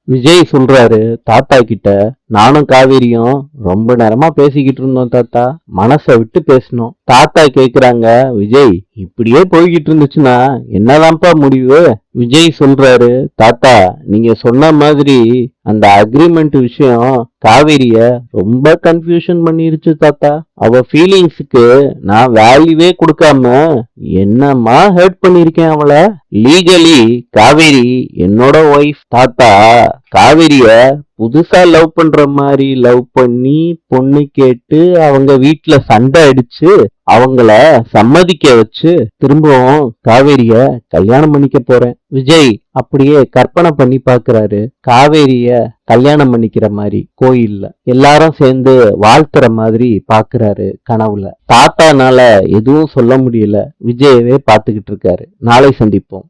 விஜய் சொல்றாரு தாத்தா கிட்ட, நானும் காவேரியும் ரொம்ப நேரமா பேசிக்கிட்டு இருந்தோம் தாத்தா, மனசை விட்டு பேசணும். தாத்தா கேக்குறாங்க, விஜய் இப்படியே போய்கிட்டு இருந்துச்சுன்னா என்னதான்ப்பா முடிவு? விஜய் சொல்றாரு, தாத்தா நீங்க சொன்ன மாதிரி அந்த அக்ரிமெண்ட் விஷயம் காவேரிய ரொம்ப கன்ஃபியூஷன் பண்ணிருச்சு தாத்தா. அவ ஃபீலிங்ஸுக்கு நான் வேல்யூவே கொடுக்காம என்னமா ஹர்ட் பண்ணிருக்கேன் அவளை. லீகலி காவேரி என்னோட ஒய்ஃப் தாத்தா. காவேரிய புதுசா லவ் பண்ற மாதிரி லவ் பண்ணி பொண்ணு கேட்டு அவங்க வீட்டுல சண்டை அடிச்சு அவங்கள சம்மதிக்க வச்சு திரும்பவும் காவேரிய கல்யாணம் பண்ணிக்க போறேன். விஜய் அப்படியே கற்பனை பண்ணி பாக்குறாரு, காவேரிய கல்யாணம் பண்ணிக்கிற மாதிரி கோயில்ல எல்லாரும் சேர்ந்து வாழ்த்துற மாதிரி பாக்குறாரு கனவுல. தாத்தானால எதுவும் சொல்ல முடியல, விஜயவே பாத்துக்கிட்டு இருக்காரு. நாளை சந்திப்போம்.